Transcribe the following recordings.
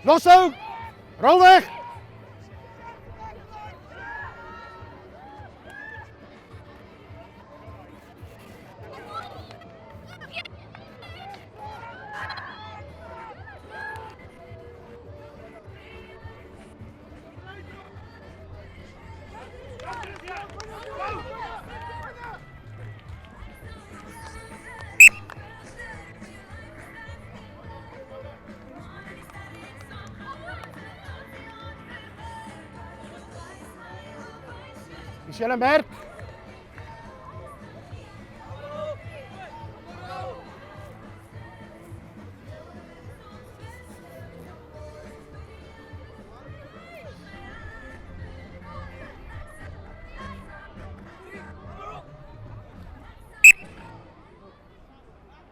Los nou! Rol weg! Is jullie merk?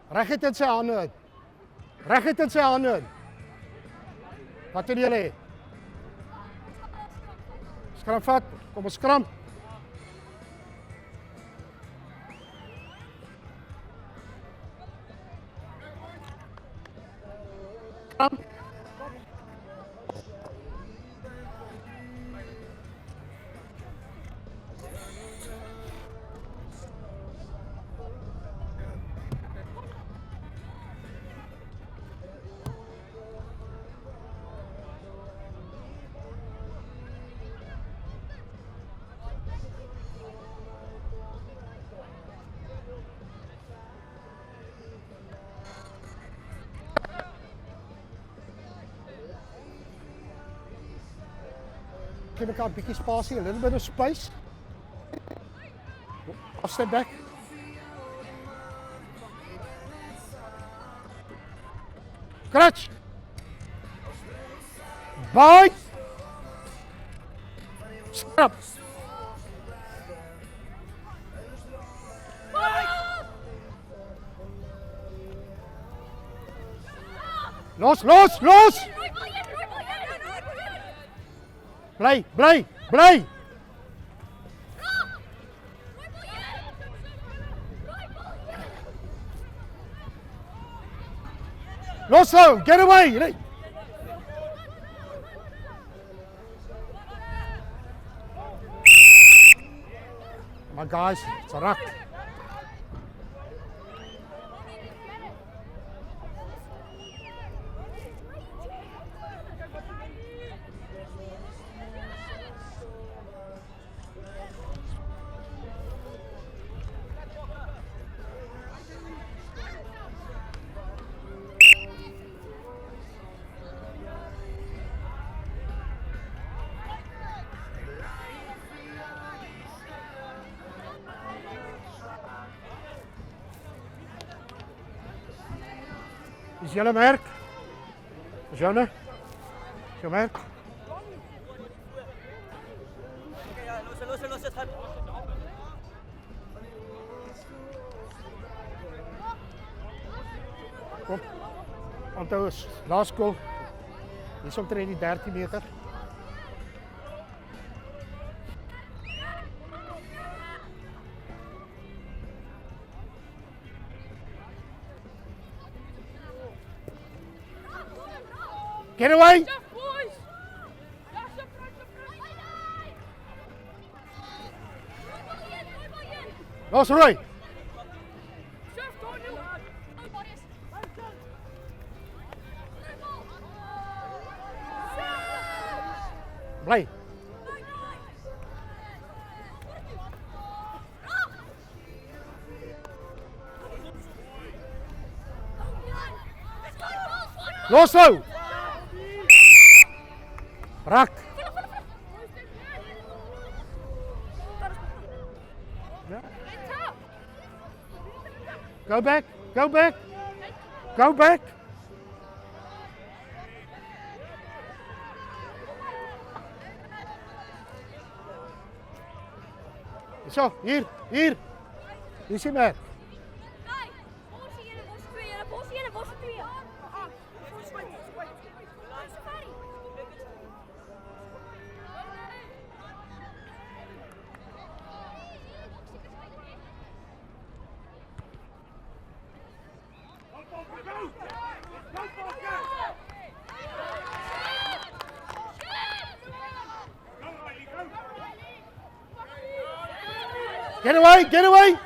Reg het in sy hande. Reg het in sy hande. Wat doen julle? Skram vat. Kom ons skram. Give mekaar 'n bietjie spasie, a little bit of space. I'll step back. Crutch. Bite. Scrap. Los, los, los. Bly, bly, bly. Los nou, get away. My guys, it's a ruck. Is jullie merk? Is jou merk? Is jou merk? Kom, onthou is last goal. Hier is omtrent die 13 meter. Get away! Los Roy! Bly! Los nou! Rak! Go back, go back, go back. Zo, hier, hier. Hier zie je maar. Get away, get away.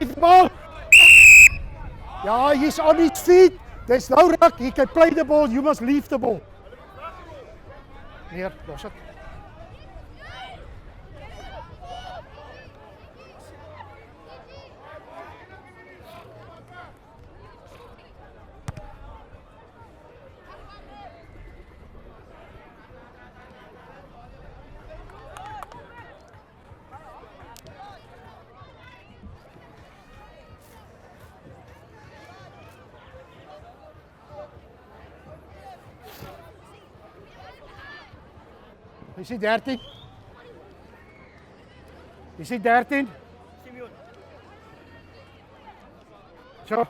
Leave the ball. Yeah, he's on his feet. There's no ruck. He can play the ball. You must leave the ball. Neer, los it. Is hij 13? Is hij 13? Zo.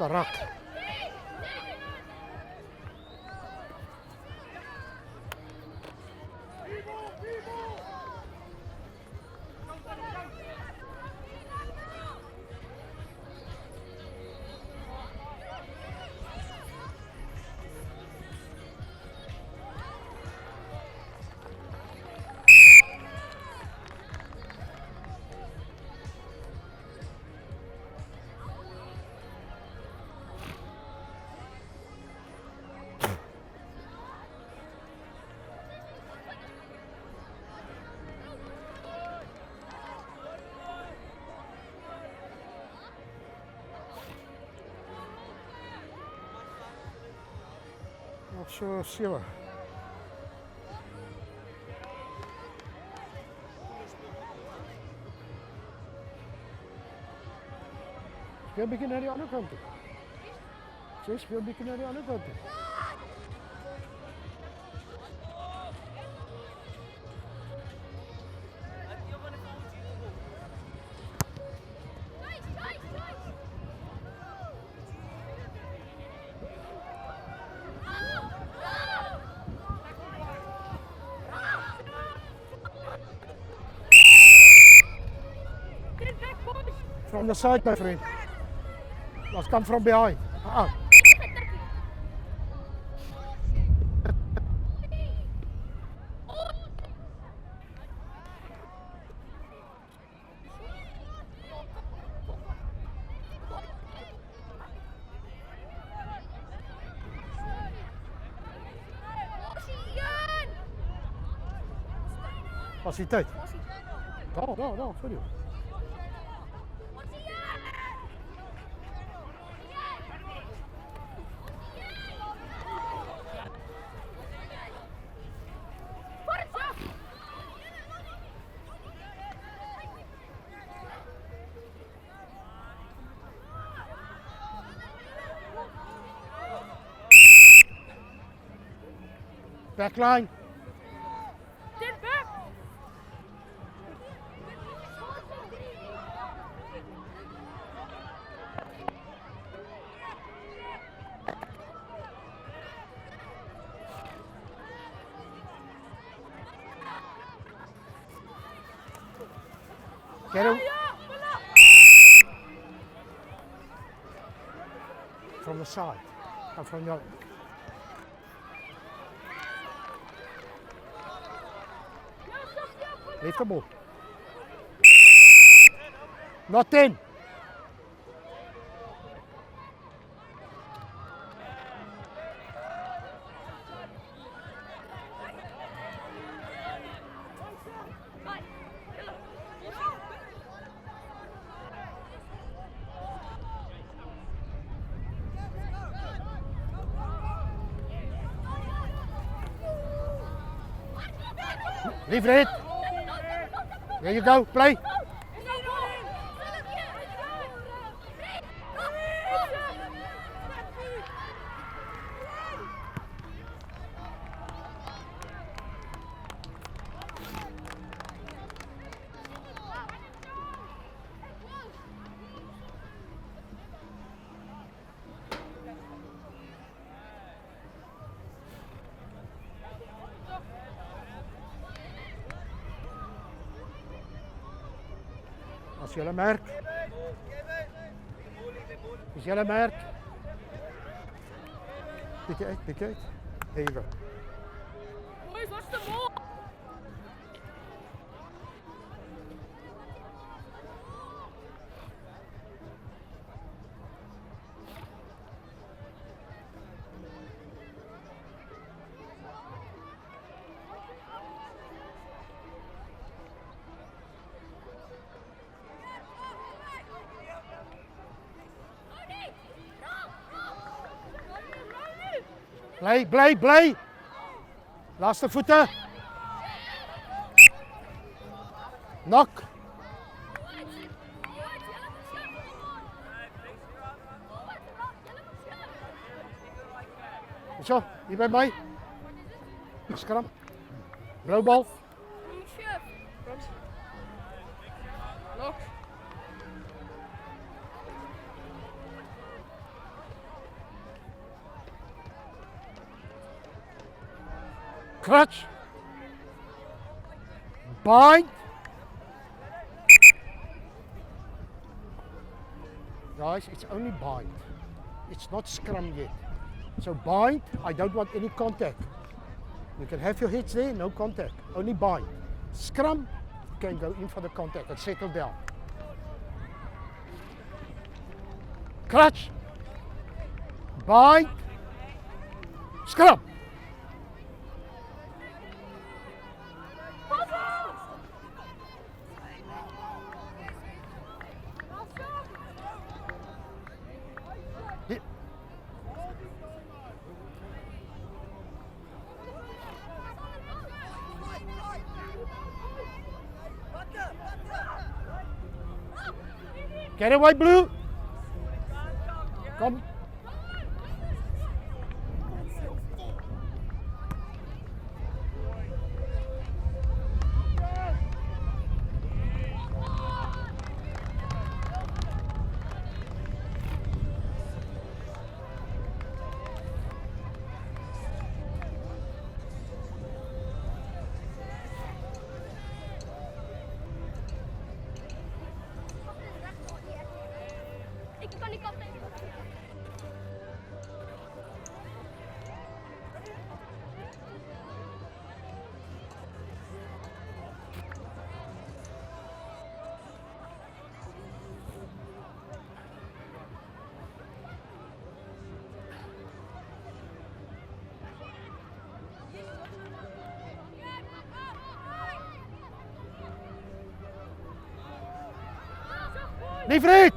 Sarak. Nog so 7. Speel 'n bietjie na die ander kant toe. Sê speel 'n bietjie na die ander kant toe. From the side, my friend. Let's come from behind. Faciliteit. Daar, sorry. Backline. Get back. Get him. From the side. Come from your. Leave the ball. Not in. Leave it. There you go, play. Als jullie merk. Als jullie merk. Beetje uit. There you go. Boys, watch the ball. Bly. Laaste voete. Knock. Zo, hier bij mij. Skram. Blauw bal. Clutch. Bind. Guys, it's only bind. It's not scrum yet. So bind, I don't want any contact. You can have your heads there, no contact. Only bind. Scrum, you can go in for the contact and settle down. Clutch. Bind. Scrum. Get away, Blue. Come. Ik kan niet kapten. Liefried.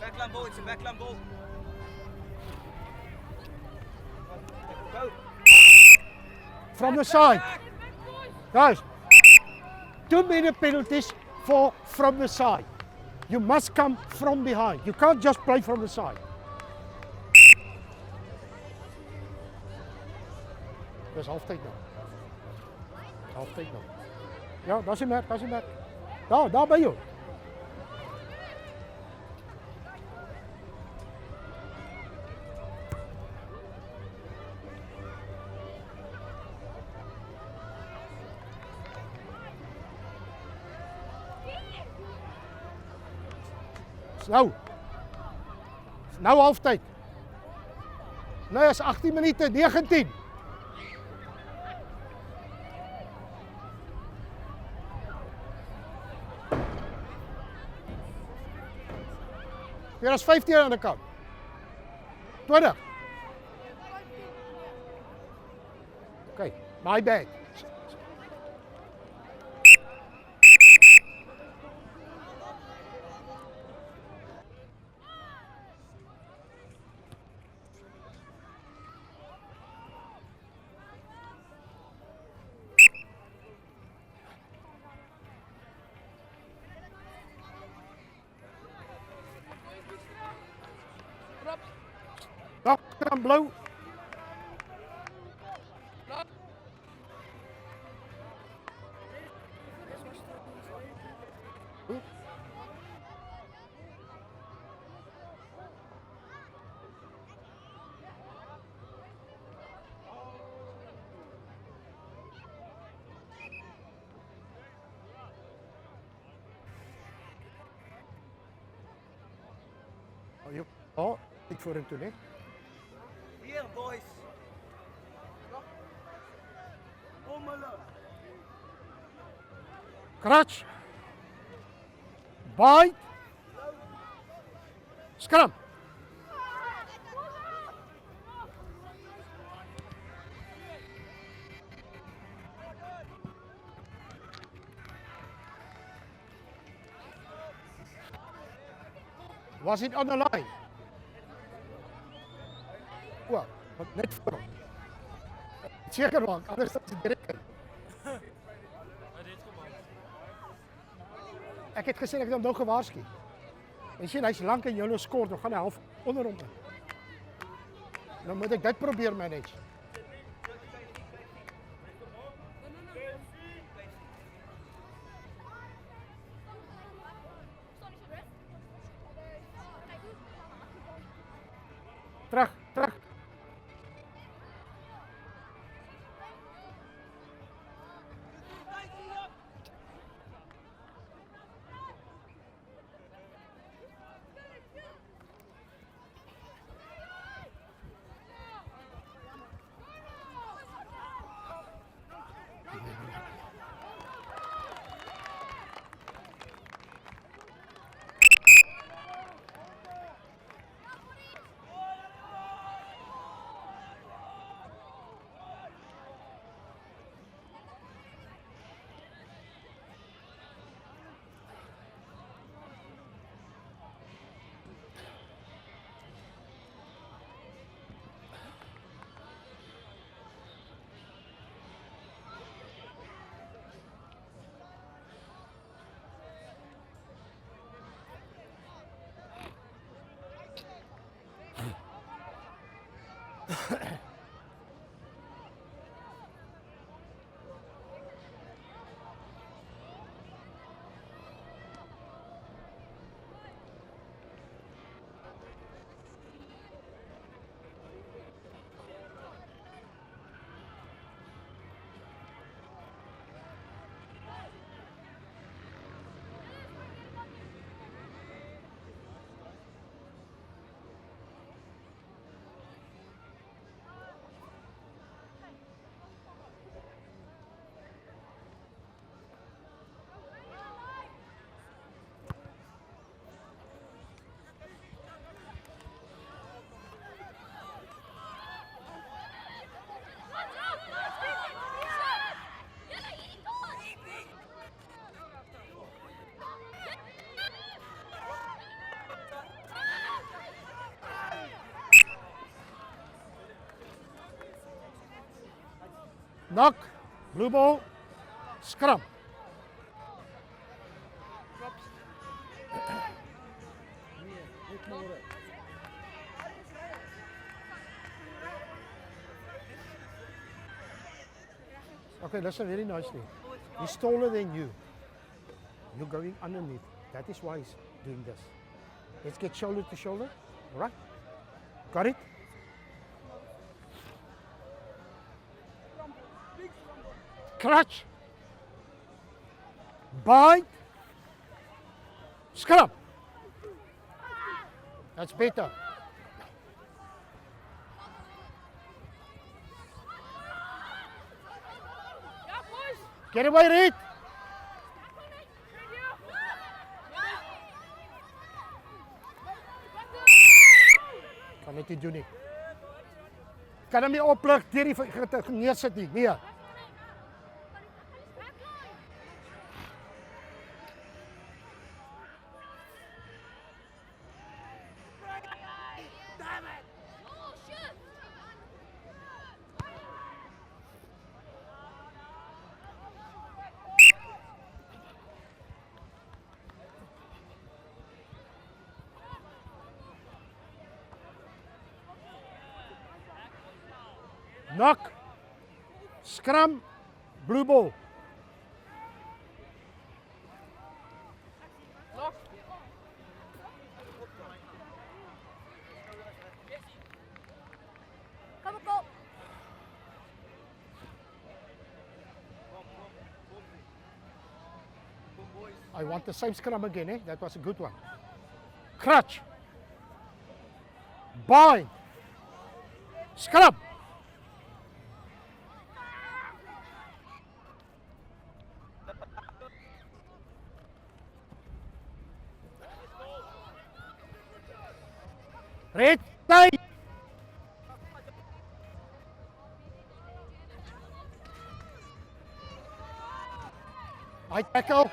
Backline ball, it's a backline ball. Go. From the side. Guys, too many penalties for from the side. You must come from behind. You can't just play from the side. Dat is halftijd nou. Halftijd nou. Ja, dat is hem, dat is hem. Daar ben je. Nou halftijd. Nou is 18 minuten, 19. Weer is 15 aan de kant. 20. Oké, my bad. Dan blauw. Oh, ik voor hem toen, hè. Here, boys. Omelo. Crutch. Bind. Scrum. Was it on the line? Well, net voor hem. Zeker man, anders dat ze direct. Ik heb gezegd dat ik hem nog gewaarschuwd. En sien, hij is lang en jullie scoort, dan gaan hij half onderom. Dan moet ik dat proberen manage. Knock. Blue ball. Scrum. Okay, listen very nicely. He's taller than you. You're going underneath. That is why he's doing this. Let's get shoulder to shoulder. All right? Got it? Clutch. Bind. Scrum. That's better. Ja, boys. Get away, Reed. Kan net nie doen nie. Kan hom nie oplig deur die neersit nie. Nee. Knock. Scrum. Blue ball. Lock. Come on, go. I want the same scrum again, eh? That was a good one. Crutch. Bind. Scrum. Red, play. I tackle.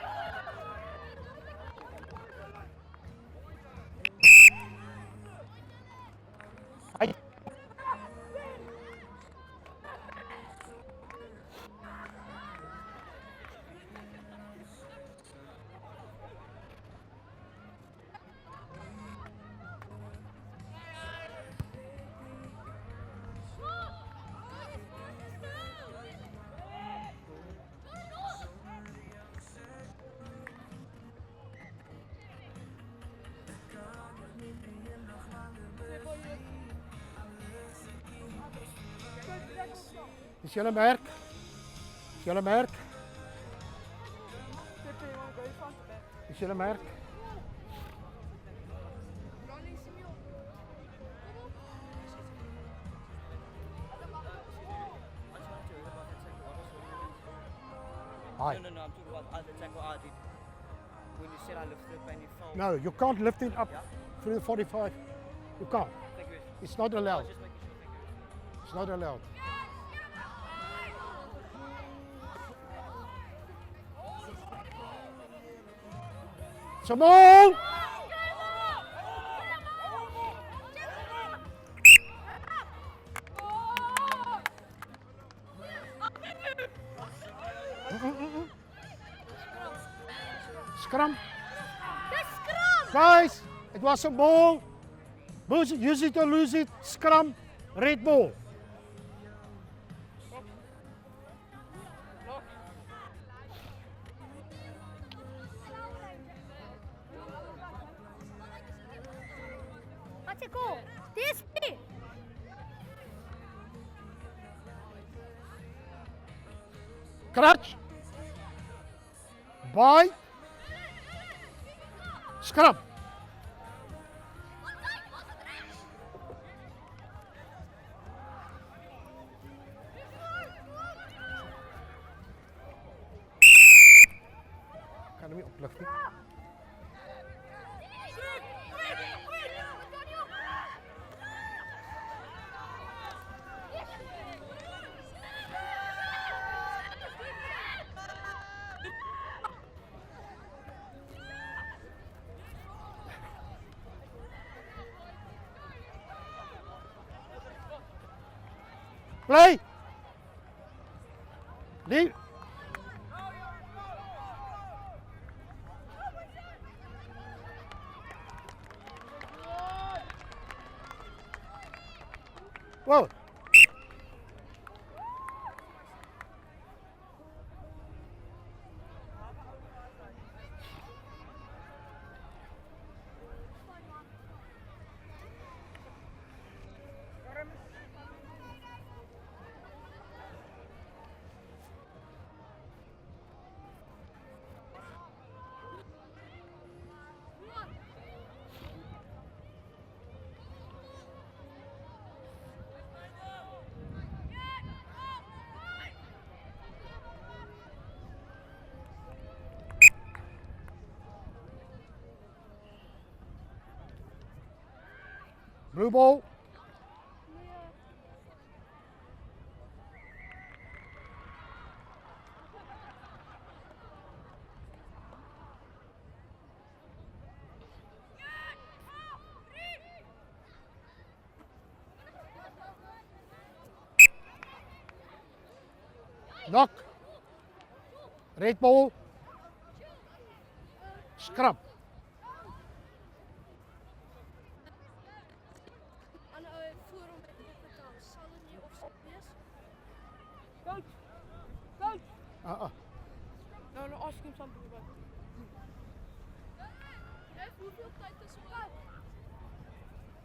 I Is julle merk? Is julle merk? Is julle merk? Hi. No, I'm talking about other tackle I did. When you said I lifted up and you fell. No, you can't lift it up through the 45. You can't. Thank you. It's not allowed. Just making sure. Thank you. It's not allowed. Simone! Scrum. Guys, it was a ball. Use it or lose it. Scrum. Red ball. What's it called? This me. Crutch. Bind. Scrum. Kan hom nie oplig nie. Play. Leave. Whoa. Blue ball. Knock. Red ball. Scrum. Aan voer om met de kant. Zal het niet opzet wees? Coach! Coach! Nou, een ice cream something about. Hoeveel tijd is er?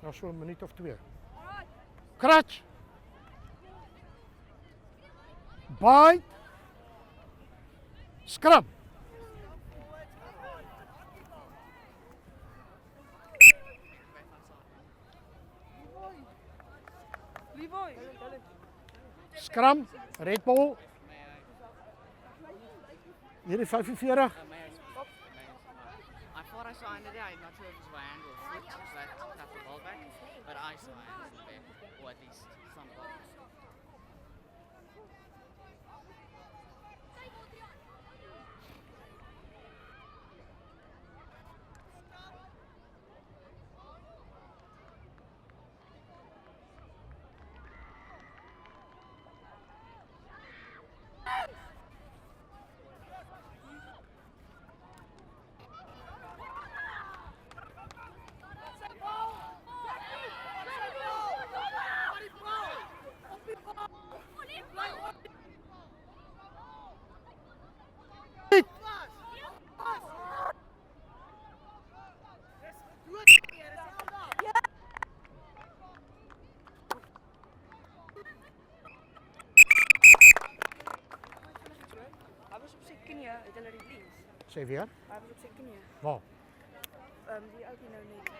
Nou, zo'n minuut of 2. Alright. Crutch. Bite. Scrum. Leroy! Scrum. Red ball. Hier is 45. I thought I saw in the day, I'm not sure if it was my hand or foot, so I tapped the ball back, but I saw a hand there, or at least some of it. Hij was op zijn knieën, het is die dienst. Zeg weer. Hij was op zijn knieën. Waar? Die ook niet nou niet.